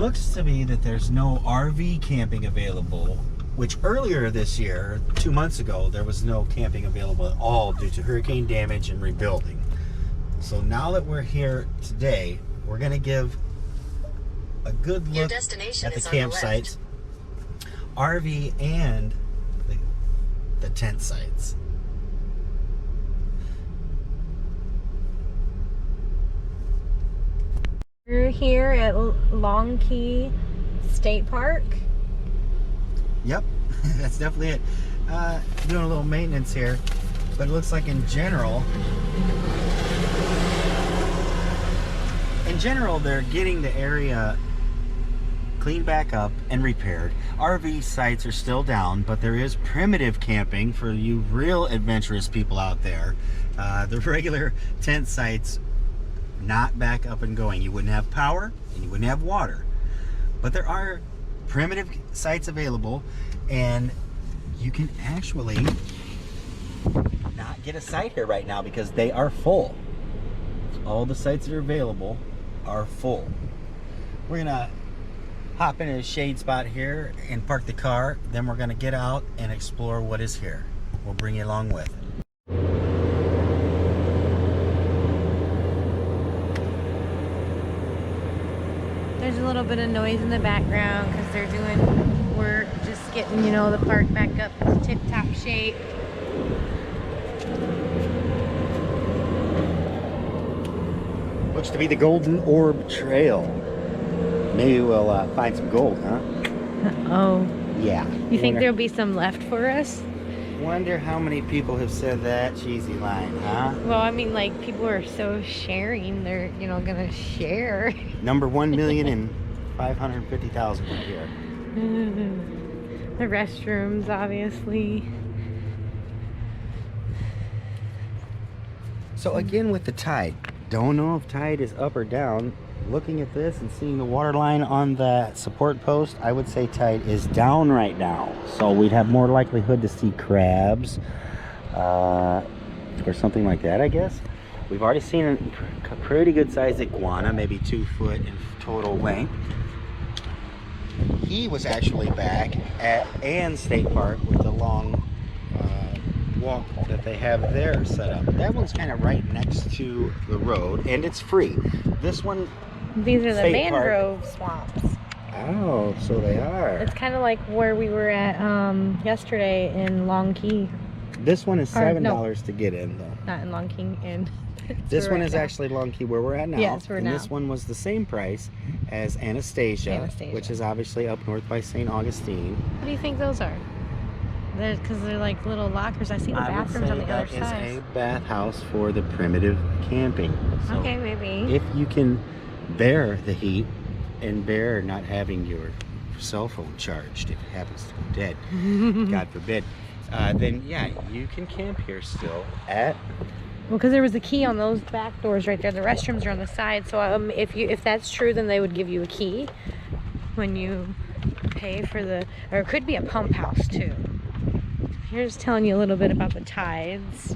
looks to be that there's no RV camping available, which earlier this year, 2 months ago, there was no camping available at all due to hurricane damage and rebuilding. So now that we're here today, we're going to give a good look at the campsites, RV, and the tent sites. We're here at Long Key State Park. Yep, that's definitely it. Doing a little maintenance here, but it looks like in general, they're getting the area cleaned back up and repaired. RV sites are still down, but there is primitive camping for you real adventurous people out there. The regular tent sites not back up and going. You wouldn't have power and you wouldn't have water, but there are primitive sites available, and you can actually not get a site here right now because they are full. All the sites that are available are full. We're gonna hop in a shade spot here and park the car, then we're gonna get out and explore what is here. We'll bring you along with. There's a little bit of noise in the background because they're doing work, just getting, you know, the park back up to tip-top shape. Looks to be the Golden Orb Trail. Maybe we'll find some gold, huh? Oh. Yeah. You think there'll be some left for us? Wonder how many people have said that cheesy line, huh? Well, I mean, like, people are so sharing. They're, you know, gonna share. Number 1,550,000 right here. The restrooms, obviously. So again with the tide, don't know if tide is up or down. Looking at this and seeing the water line on the support post, I would say tide is down right now. So we'd have more likelihood to see crabs or something like that, I guess. We've already seen a pretty good sized iguana, maybe 2 foot in total length. He was actually back at Ann State Park with the long walk that they have there set up. That one's kind of right next to the road, and it's free. This one, these are the Mangrove Swamps. Oh, so they are. It's kind of like where we were at yesterday in Long Key. This one is $7 to get in, though. Not in Long Key, in. This one is actually Long Key, where we're at now. Yes, we're now. And this one was the same price as Anastasia, which is obviously up north by St. Augustine. What do you think those are? Because they're like little lockers. I see the bathrooms on the other side. That is a bathhouse for the primitive camping. So okay, maybe. if you can bear the heat and bear not having your cell phone charged if it happens to go dead, God forbid, then yeah, you can camp here still at. Well, because there was a key on those back doors right there. The restrooms are on the side. So if that's true, then they would give you a key when you pay for the, or it could be a pump house too. Here's telling you a little bit about the tides.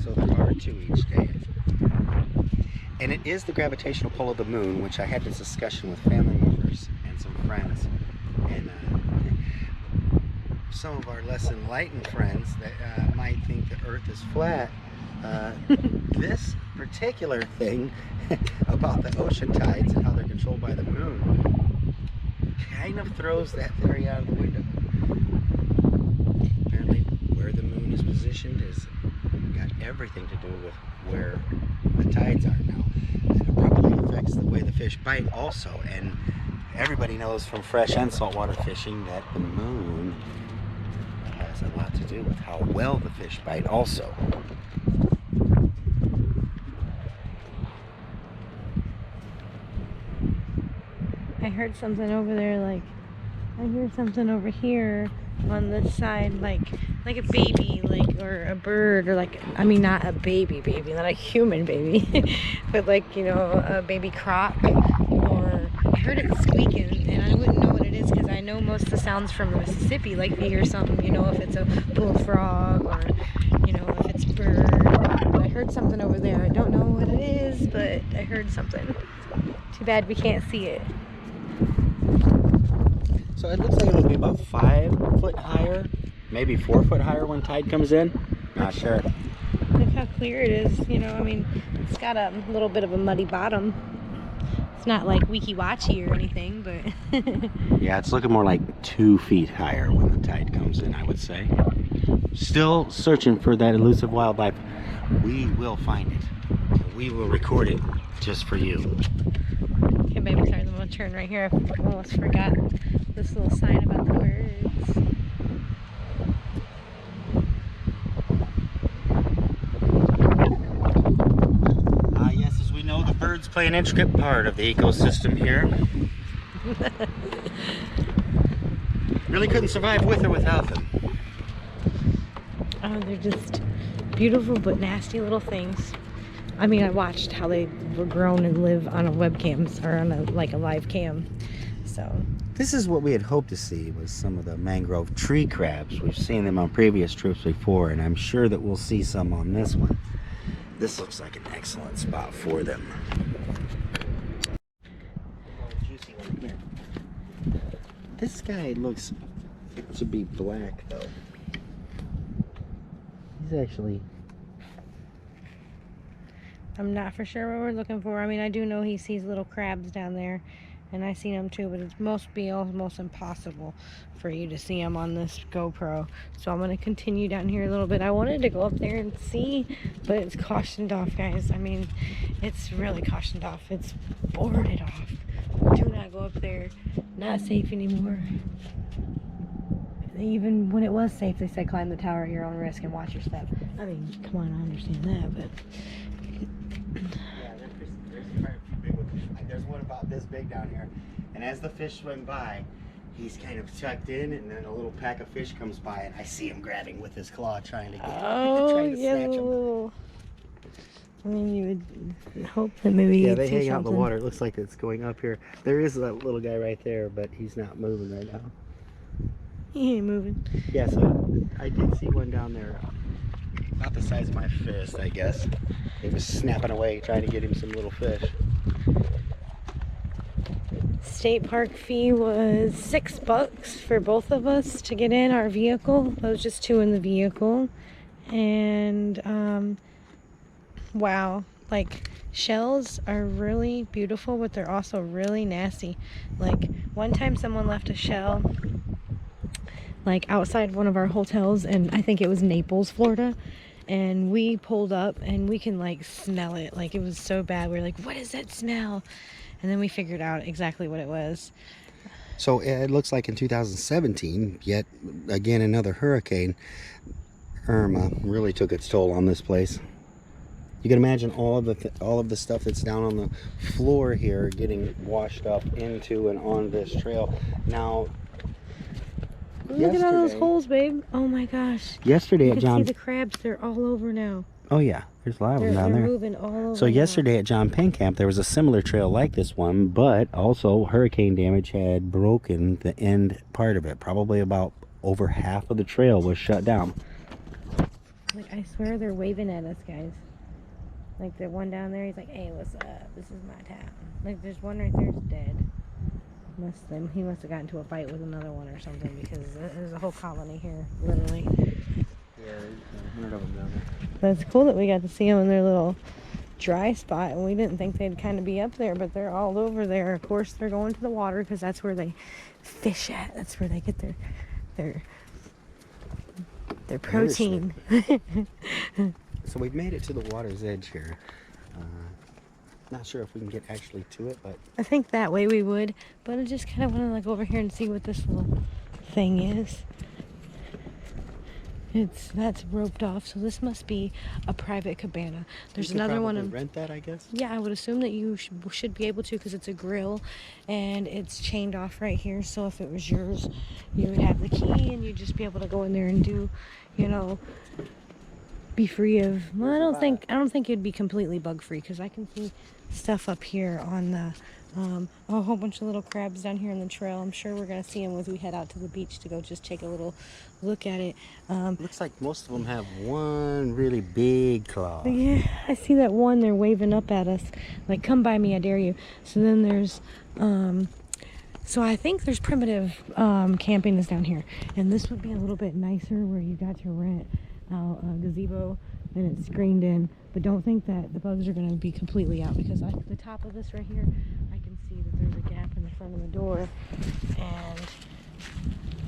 So there are 2 each day. And it is the gravitational pull of the moon, which I had this discussion with family members and some friends. And some of our less enlightened friends that might think the Earth is flat, this particular thing about the ocean tides and how they're controlled by the moon kind of throws that theory out of the window. Apparently where the moon is positioned is got everything to do with where the tides are now. And it probably affects the way the fish bite also. And everybody knows from fresh and saltwater fishing that the moon has a lot to do with how well the fish bite also. I heard something over there, like, I hear something over here on this side, like a baby, like, or a bird, or like, I mean, not a baby, not a human baby, but like, you know, a baby croc, or I heard it squeaking, and I wouldn't know what it is, because I know most of the sounds from Mississippi, like if you hear something, you know, if it's a bullfrog, or, you know, if it's bird, but I heard something something over there. I don't know what it is, but I heard something. Too bad we can't see it. So it looks like it'll be about 5 foot higher, maybe 4 foot higher when tide comes in. Not sure. Look how clear it is. You know, I mean, it's got a little bit of a muddy bottom. It's not like wiki-watchy or anything, but... Yeah, it's looking more like 2 feet higher when the tide comes in, I would say. Still searching for that elusive wildlife. We will find it. We will record it just for you. Okay, baby, sorry, I'm gonna turn right here. I almost forgot this little sign about the birds. Yes, as we know, the birds play an intricate part of the ecosystem here. Really couldn't survive with or without them. Oh, they're just beautiful but nasty little things. I mean, I watched how they were grown and live on a webcam or on a live cam. So This is what we had hoped to see, was some of the mangrove tree crabs. We've seen them on previous trips before, and I'm sure that we'll see some on this one. This looks like an excellent spot for them. Juicy one here. This guy looks to be black, though. He's actually... I'm not for sure what we're looking for. I mean, I do know he sees little crabs down there, and I seen them too, but it must be almost impossible for you to see them on this GoPro. So I'm going to continue down here a little bit. I wanted to go up there and see, but it's cautioned off, guys. I mean, it's really cautioned off. It's boarded off. Do not go up there. Not safe anymore. Even when it was safe, they said climb the tower at your own risk and watch your step. I mean, come on, I understand that, but... Yeah, there's quite a few big ones. There's one about this big down here, and as the fish swim by, he's kind of tucked in, and then a little pack of fish comes by, and I see him grabbing with his claw, trying to get trying to snatch him. I mean, you would hope that maybe Yeah, you'd they see hang out in the something. water. It looks like it's going up here. There is that little guy right there, but he's not moving right now. He ain't moving. Yeah, so I did see one down there, about the size of my fist, I guess. He was snapping away, trying to get him some little fish. State park fee was $6 for both of us to get in our vehicle. That was just 2 in the vehicle. And wow, like, shells are really beautiful, but they're also really nasty. Like, one time someone left a shell like outside one of our hotels, and I think it was Naples, Florida, and we pulled up and we can like smell it. Like, it was so bad. We were like, what is that smell? And then we figured out exactly what it was. So it looks like in 2017, yet again another hurricane, Irma, really took its toll on this place. You can imagine all of the stuff that's down on the floor here getting washed up into and on this trail. Now, look at all those holes, babe. Oh my gosh. Yesterday you at can John... see the crabs. They're all over now. Oh yeah, there's a lot of them down They're there. moving all over So now. yesterday at John Penn Camp, there was a similar trail like this one, but also hurricane damage had broken the end part of it. Probably about over half of the trail was shut down. Like, I swear they're waving at us, guys. Like, the one down there, he's like, hey, what's up? This is my town. Like, there's one right there is dead. He must have gotten into a fight with another one or something, because there's a whole colony here, literally. Yeah, there's 100 of them down there. But it's cool that we got to see them in their little dry spot, and we didn't think they'd kind of be up there, but they're all over there. Of course, they're going to the water, because that's where they fish at. That's where they get their protein. So we've made it to the water's edge here. Not sure if we can get actually to it, but I think that way we would, but I just kind of want to like go over here and see what this little thing is. That's roped off, so this must be a private cabana. There's another one. Rent that, I guess. Yeah, I would assume that you should be able to, because it's a grill and it's chained off right here. So if it was yours, you would have the key and you'd just be able to go in there and do, you know, be free of. Well, I don't think it'd be completely bug free, because I can see stuff up here on the A whole bunch of little crabs down here on the trail. I'm sure we're gonna see them as we head out to the beach to go just take a little look at it. Looks like most of them have one really big claw. Yeah, I see that one. They're waving up at us, like, come by me, I dare you. So then there's, so I think there's primitive camping is down here. And this would be a little bit nicer where you got to rent out a gazebo and it's screened in. But don't think that the bugs are going to be completely out, because at the top of this right here, I can see that there's a gap in the front of the door. And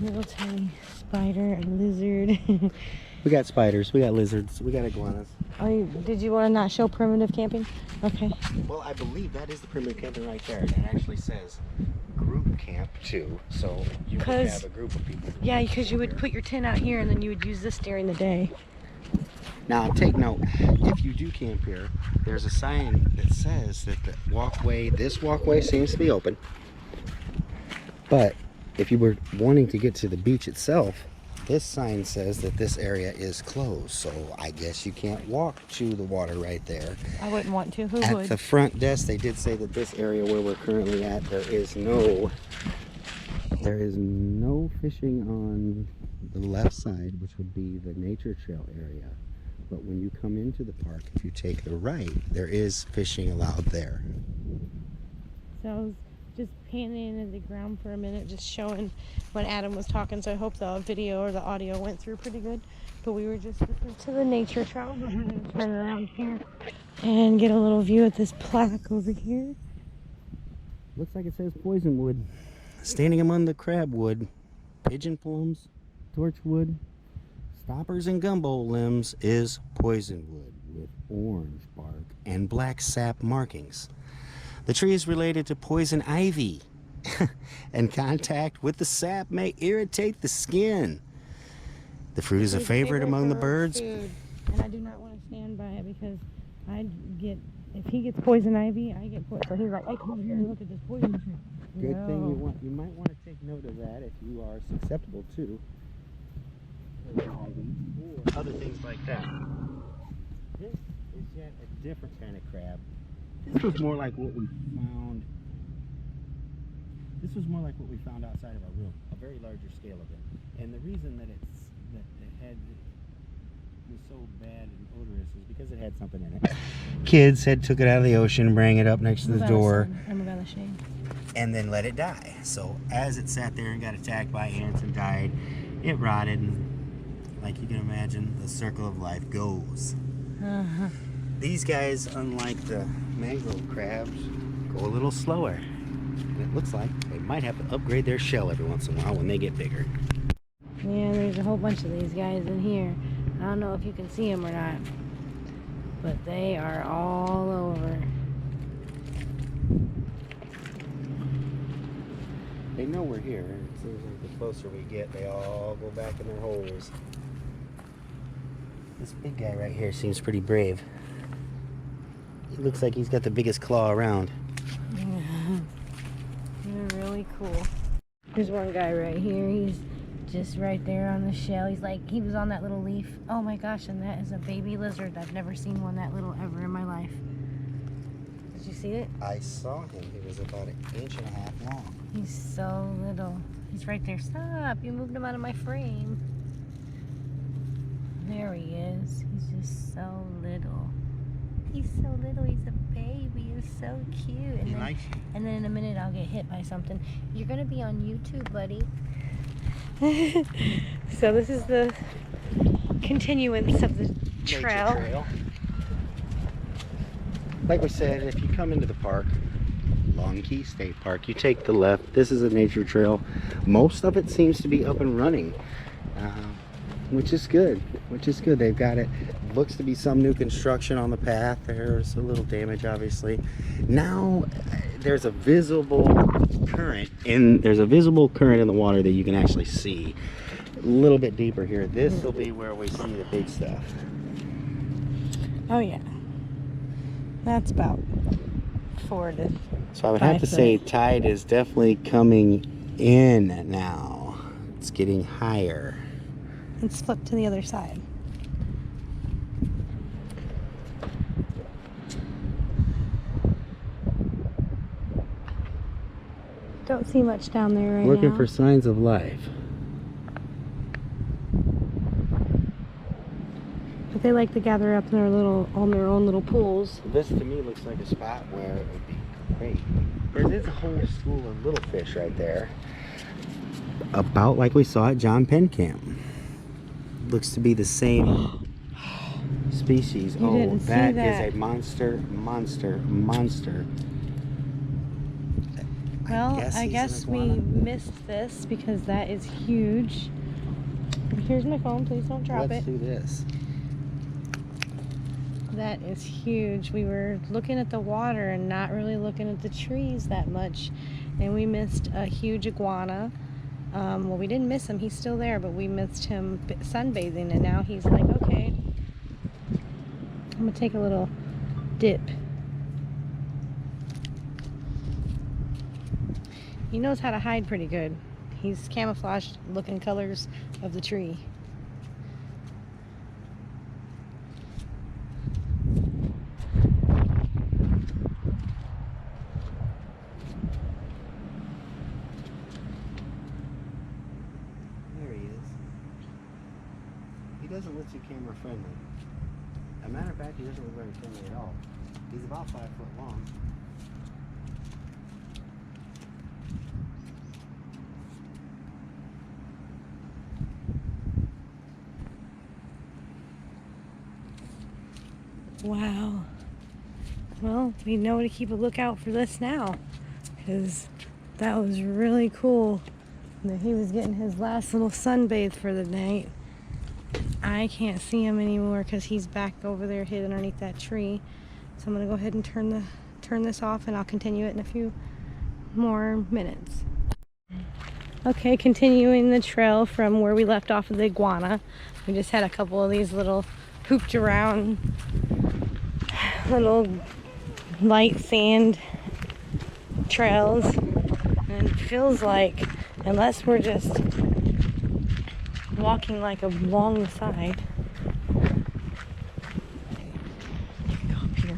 little tiny spider, a lizard. We got spiders, we got lizards, we got iguanas. Oh, did you want to not show primitive camping? Okay. Well, I believe that is the primitive camping right there. And it actually says group camp too. So you would have a group of people. Yeah, because you would put your tent out here and then you would use this during the day. Now, take note, if you do camp here, there's a sign that says that the walkway, this walkway seems to be open. But if you were wanting to get to the beach itself, this sign says that this area is closed. So I guess you can't walk to the water right there. I wouldn't want to. Who At would? the front desk, they did say that this area where we're currently at, there is no fishing on the left side, which would be the nature trail area. But when you come into the park, if you take the right, there is fishing allowed there. So I was just panning in the ground for a minute, just showing when Adam was talking, so I hope the video or the audio went through pretty good. But we were just listening to the nature trail. We're going to turn around here and get a little view at this plaque over here. Looks like it says poisonwood. Standing among the crabwood, pigeon plums, torchwood, stoppers, and gumbo limbs is poisonwood with orange bark and black sap markings. The tree is related to poison ivy, and contact with the sap may irritate the skin. The fruit is a favorite among the birds. Food, and I do not want to stand by it because if he gets poison ivy, I get poison. So he's like, hey, come over here and look at this poison tree. Good thing you might want to take note of that if you are susceptible to poison ivy or other things like that. This is yet a different kind of crab. This was more like what we found. This was more like what we found outside of our room, a very larger scale of it. And the reason that the head was so bad and odorous is because it had something in it. Kids had took it out of the ocean, bring it up next to the door, and then let it die. So as it sat there and got attacked by ants and died, it rotted, and like you can imagine, the circle of life goes. These guys, unlike the mangrove crabs, go a little slower. And it looks like they might have to upgrade their shell every once in a while when they get bigger. Yeah, there's a whole bunch of these guys in here. I don't know if you can see them or not, but they are all over. They know we're here. It seems like the closer we get, they all go back in their holes. This big guy right here seems pretty brave. He looks like he's got the biggest claw around. They're really cool. There's one guy right here. He's just right there on the shell. He's like, he was on that little leaf. Oh my gosh, and that is a baby lizard. I've never seen one that little ever in my life. Did you see it? I saw him. He was about 1.5 inches long. He's so little. He's right there. Stop! You moved him out of my frame. There he is. He's just so little. He's so little. He's a baby. He's so cute. And He likes you. And then in a minute I'll get hit by something. You're gonna be on YouTube, buddy. So this is the continuance of the trail. Like we said, if you come into the park, Long Key State Park, you take the left. This is a nature trail. Most of it seems to be up and running, which is good. They've got it. Looks to be some new construction on the path. There's a little damage, obviously. Now there's a visible current in the water that you can actually see. A little bit deeper here. This will be where we see the big stuff. Oh yeah. That's about 4 to So I would have to say tide is definitely coming in now. It's getting higher. Let's flip to the other side. don't see much down there right Looking now. for signs of life. But they like to gather up in their on their own little pools. This to me looks like a spot where it would be great. There is a whole school of little fish right there. About like we saw at John Penn Camp. Looks to be the same species. You Oh, didn't see that that. is a monster. Well, I he's guess an we iguana. missed this because that is huge. Here's my phone. Please don't drop Let's it. do this. That is huge. We were looking at the water and not really looking at the trees that much. And we missed a huge iguana. Well, we didn't miss him. He's still there, but we missed him sunbathing. And now he's like, okay, I'm going to take a little dip. He knows how to hide pretty good. He's camouflaged looking colors of the tree. There he is. He doesn't look too camera friendly. As a matter of fact, he doesn't look very friendly at all. He's about 5 foot long. Wow. Well, we know to keep a lookout for this now, because that was really cool that he was getting his last little sunbathe for the night. I can't see him anymore because he's back over there hid underneath that tree. So I'm gonna go ahead and turn this off, and I'll continue it in a few more minutes. Okay, continuing the trail from where we left off of the iguana. We just had a couple of these little hooped around little light sand trails, and it feels like, unless we're just walking like along the side. You can go up here.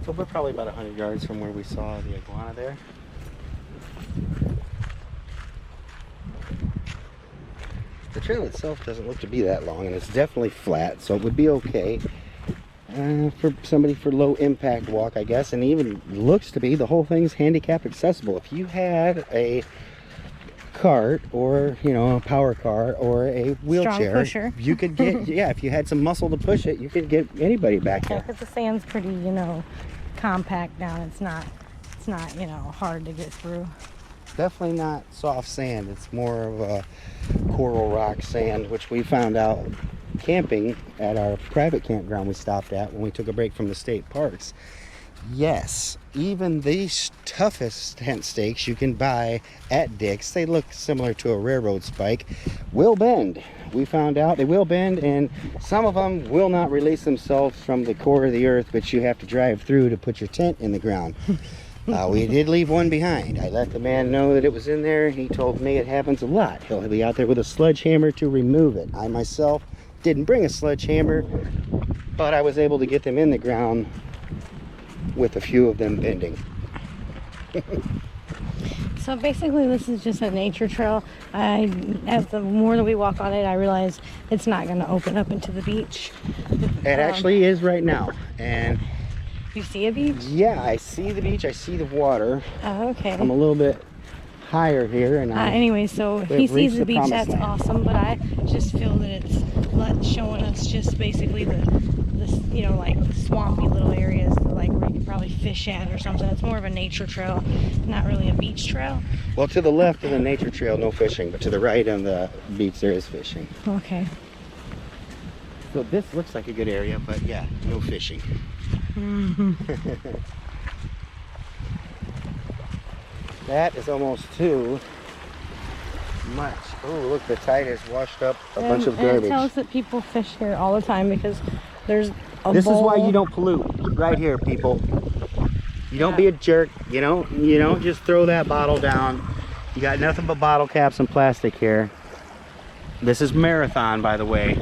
So we're probably about 100 yards from where we saw the iguana there. The trail itself doesn't look to be that long, and it's definitely flat, so it would be okay for somebody for low impact walk, I guess. And even looks to be the whole thing's handicap accessible. If you had a cart, or a power car, or a wheelchair, pusher. you could get if you had some muscle to push it, you could get anybody back Yeah, there. because the sand's pretty, compact down. It's not, hard to get through. Definitely not soft sand. It's more of a coral rock sand, which we found out camping at our private campground we stopped at when we took a break from the state parks. Yes, even these toughest tent stakes you can buy at Dick's, they look similar to a railroad spike, will bend. We found out they will bend, and some of them will not release themselves from the core of the earth, but you have to drive through to put your tent in the ground. We did leave one behind. I let the man know that it was in there. He told me it happens a lot. He'll be out there with a sledgehammer to remove it. I myself didn't bring a sledgehammer, but I was able to get them in the ground with a few of them bending. So basically this is just a nature trail. As the more that we walk on it, I realize it's not going to open up into the beach. It actually is right now. And you see a beach? yeah, I see the beach, I see the water. Oh, okay. I'm a little bit higher here, and anyway, so if he we've sees reached the the beach, promised that's land. awesome, but I just feel that it's showing us just basically the like the swampy little areas where you could probably fish at or something. It's more of a nature trail, not really a beach trail. Well, to the left of the nature trail, no fishing, but to the right on the beach, there is fishing. Okay. So this looks like a good area, but yeah, no fishing. That is almost too much. Oh, look, the tide has washed up a bunch of And it garbage. tells that people fish here all the time because there's a This is why bowl. you don't pollute right here, people. You don't be a jerk. You don't just throw that bottle down. You got nothing but bottle caps and plastic here. This is Marathon, by the way.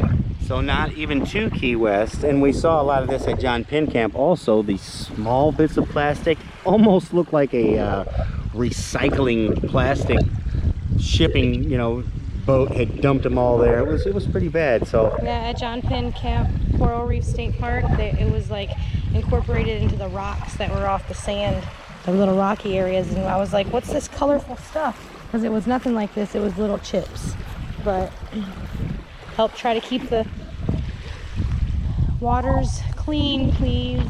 So not even to Key West. And we saw a lot of this at John Penn Camp also. These small bits of plastic almost look like a recycling plastic shipping, you know, boat had dumped them all there. It was pretty bad. So yeah, at John Penn Camp, Coral Reef State Park, it was like incorporated into the rocks that were off the sand, the little rocky areas. And I was like, what's this colorful stuff? Because it was nothing like this. It was little chips. But help try to keep the waters clean, please.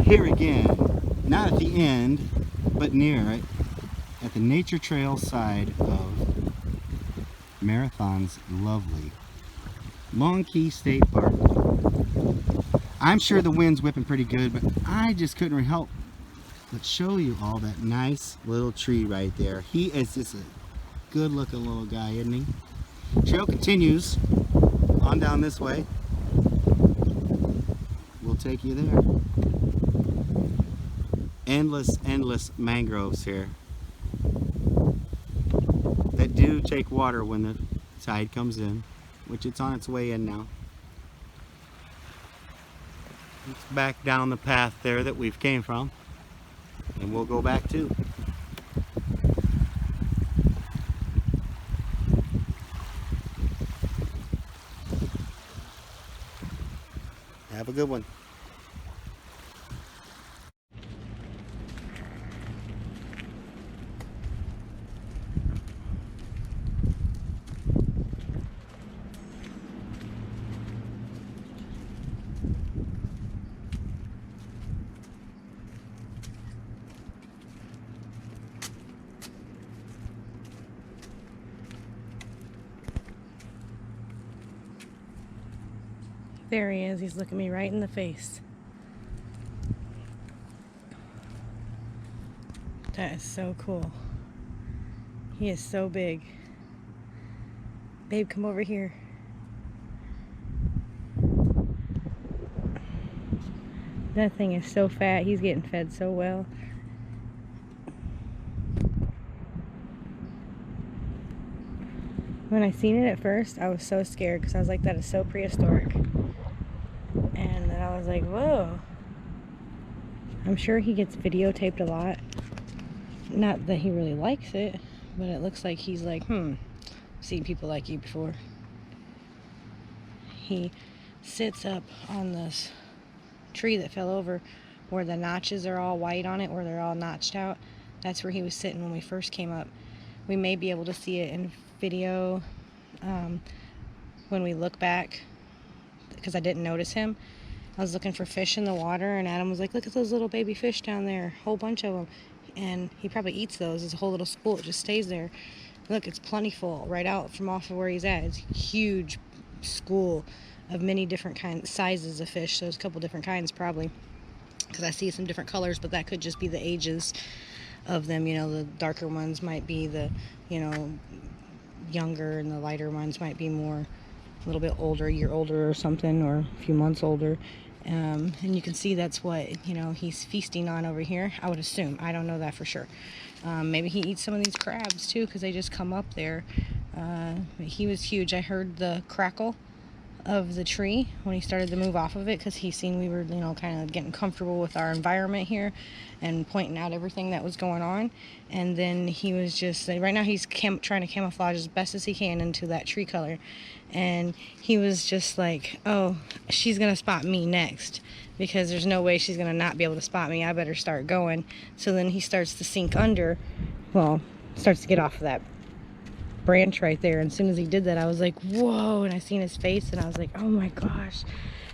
here again, not at the end, but near it, at the nature trail side of Marathon's lovely Long Key State Park. I'm sure the wind's whipping pretty good, but I just couldn't help but show you all that nice little tree right there. He is just a good looking little guy, isn't he? Trail continues on down this way. We'll take you there. Endless mangroves here that do take water when the tide comes in, which it's on its way in now. It's back down the path there that we've came from, and we'll go back too. Have a good one. There he is. He's looking me right in the face. That is so cool. He is so big. Babe, come over here. That thing is so fat. He's getting fed so well. When I seen it at first, I was so scared because I was like, that is so prehistoric. And then I was like, whoa. I'm sure he gets videotaped a lot. Not that he really likes it, but it looks like he's like, I've seen people like you before. He sits up on this tree that fell over where the notches are all white on it, where they're all notched out. That's where he was sitting when we first came up. We may be able to see it in video when we look back, because I didn't notice him. I was looking for fish in the water, and Adam was like, look at those little baby fish down there, a whole bunch of them. And he probably eats those. It's a whole little school. It just stays there. Look, it's plentiful right out from off of where he's at. It's a huge school of many different sizes of fish. So there's a couple different kinds probably, because I see some different colors, but that could just be the ages of them. You know, the darker ones might be the, you know, younger, and the lighter ones might be more, a little bit older, a year older or something, or a few months older. And you can see that's what, you know, he's feasting on over here, I would assume. I don't know that for sure. Maybe he eats some of these crabs too, because they just come up there. He was huge. I heard the crackle of the tree when he started to move off of it, because he seen we were, you know, kind of getting comfortable with our environment here and pointing out everything that was going on. And then he was just, right now he's trying to camouflage as best as he can into that tree color, and he was just like, oh, she's gonna spot me next, because there's no way she's gonna not be able to spot me. I better start going. So then he starts to sink under, well, starts to get off of that branch right there. And as soon as he did that, I was like, whoa, and I seen his face and I was like, oh my gosh.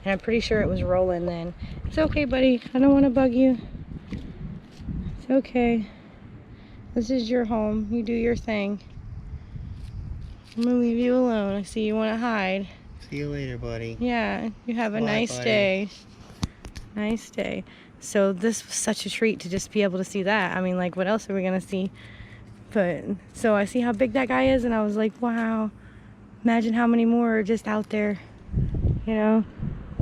And I'm pretty sure it was rolling then. It's okay, buddy, I don't want to bug you. It's okay, this is your home, you do your thing. I'm gonna leave you alone. I see you want to hide. See you later, buddy. Yeah, you have a nice day. Nice day. So this was such a treat to just be able to see that. I mean, like, what else are we gonna see? But so I see how big that guy is, and I was like, wow, imagine how many more are just out there, you know?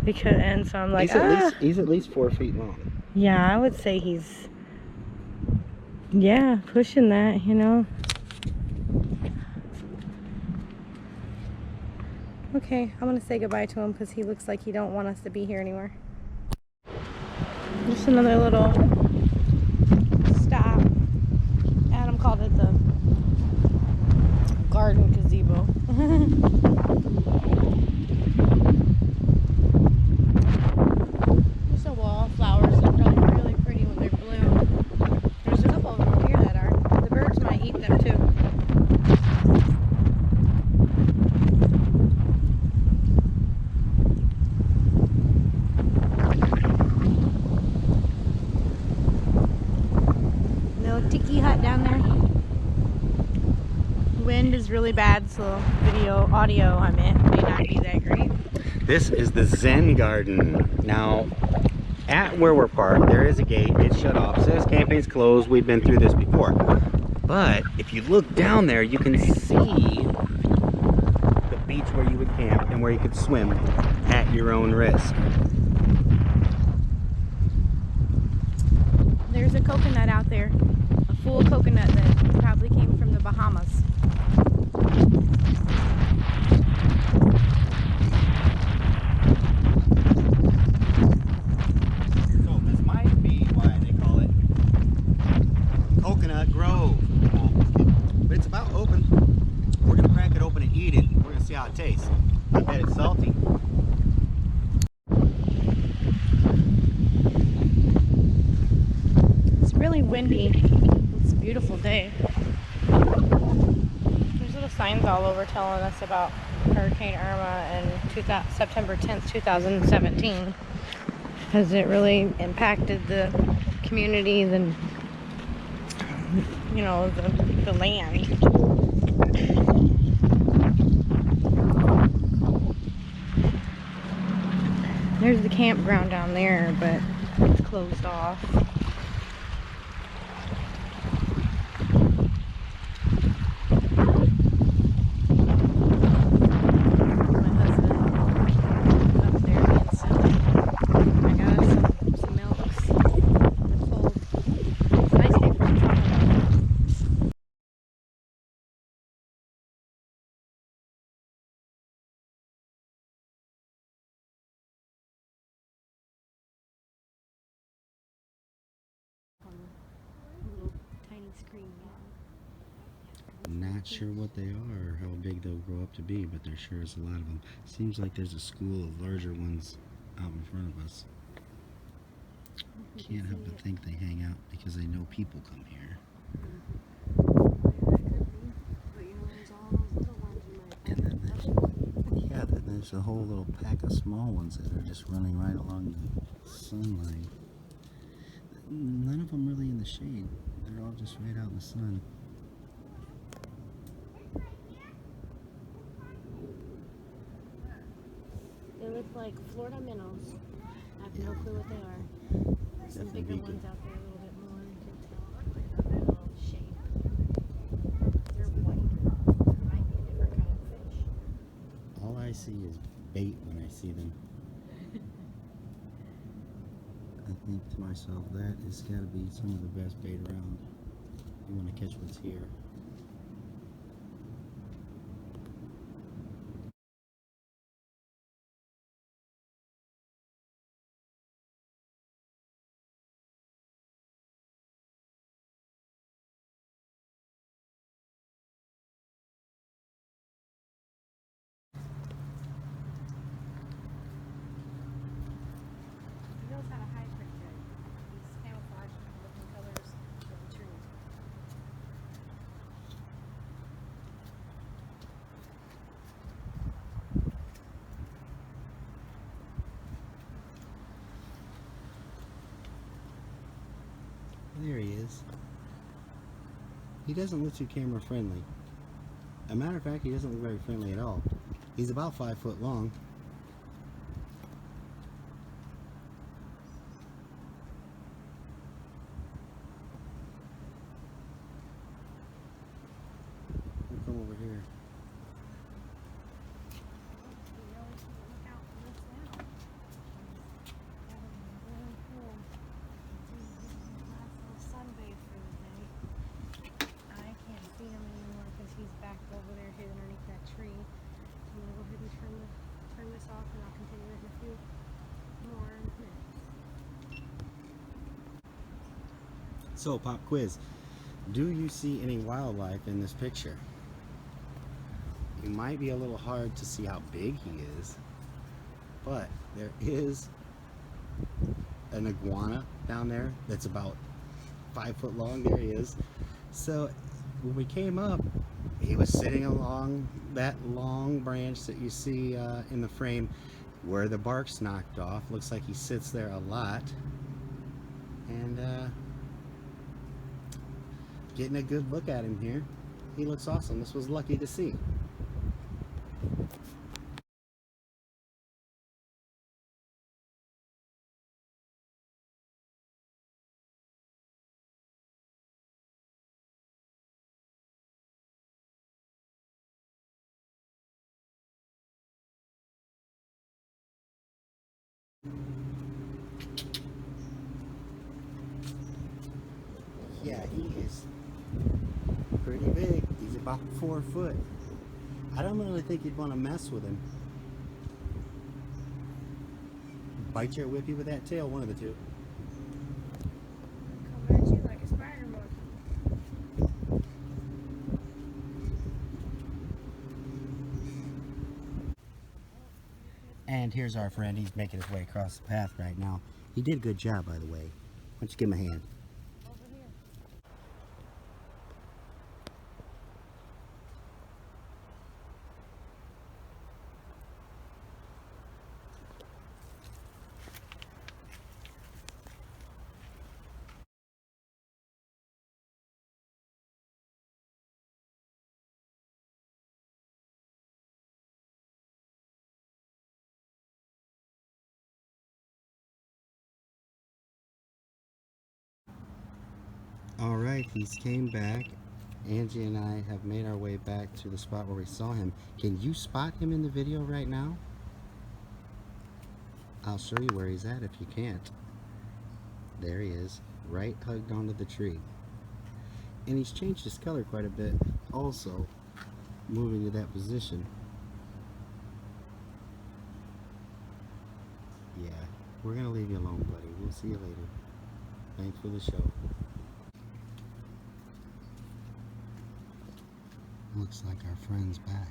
Because, and so I'm like, he's at least 4 feet long. Yeah, I would say he's, yeah, pushing that, you know? Okay, I'm gonna say goodbye to him because he looks like he don't want us to be here anymore. Just another little stop. Adam called it the Garden Gazebo. Just a wall of flowers that are probably really pretty when they're blue. There's a couple of them over here that are. The birds might eat them too. Little tiki hut down there. Wind is really bad, so audio I meant may not be that great. This is the Zen Garden. Now, at where we're parked, there is a gate. It's shut off. It says camping's closed. We've been through this before. But if you look down there, you can see the beach where you would camp and where you could swim at your own risk. There's a coconut out there. A full coconut that probably came from the Bahamas. So this might be why they call it Coconut Grove. But it's about open. We're gonna crack it open and eat it. We're gonna see how it tastes. I bet it's salty. It's really windy. It's a beautiful day. There's little signs all over telling us about Hurricane Irma and September 10th, 2017. Has it really impacted the community, the, you know, the land? There's the campground down there, but it's closed off. Not sure what they are or how big they'll grow up to be, but there sure is a lot of them. Seems like there's a school of larger ones out in front of us. Can't help but think they hang out because they know people come here. And then there's a whole little pack of small ones that are just running right along the sunlight. None of them really in the shade. They're all just right out in the sun. They look like Florida minnows. I have no clue what they are. There's some bigger ones out there, a little bit more. You can tell by their little shape. They're white. see them. I think to myself, that has got to be some of the best bait around. You want to catch what's here. He knows how to hide pretty good. He's camouflaged in different colors of the tree. There he is. He doesn't look too camera friendly. A matter of fact, he doesn't look very friendly at all. He's about 5 foot long. We'll come over here. You really should look out for this now. That would be really cool. Last little sunbathe for the day. I can't see him anymore because he's back over there hid underneath that tree. So I'm gonna go ahead and turn this off, and I'll continue it in a few more minutes. So, pop quiz. Do you see any wildlife in this picture? It might be a little hard to see how big he is, but there is an iguana down there that's about 5 foot long. There he is. So when we came up, he was sitting along that long branch that you see in the frame where the bark's knocked off. Looks like he sits there a lot, and getting a good look at him here. He looks awesome. This was lucky to see. Yeah, he is pretty big. He's about 4 foot. I don't really think you'd want to mess with him. Bite you or whip you with that tail, one of the two. Come at you like a spider monkey. And here's our friend. He's making his way across the path right now. He did a good job, by the way. Why don't you give him a hand? Over here. Alright, he's came back. Angie and I have made our way back to the spot where we saw him. Can you spot him in the video right now? I'll show you where he's at if you can't. There he is, right hugged onto the tree. And he's changed his color quite a bit also, moving to that position. Yeah, we're gonna leave you alone, buddy. We'll see you later. Thanks for the show. Looks like our friend's back.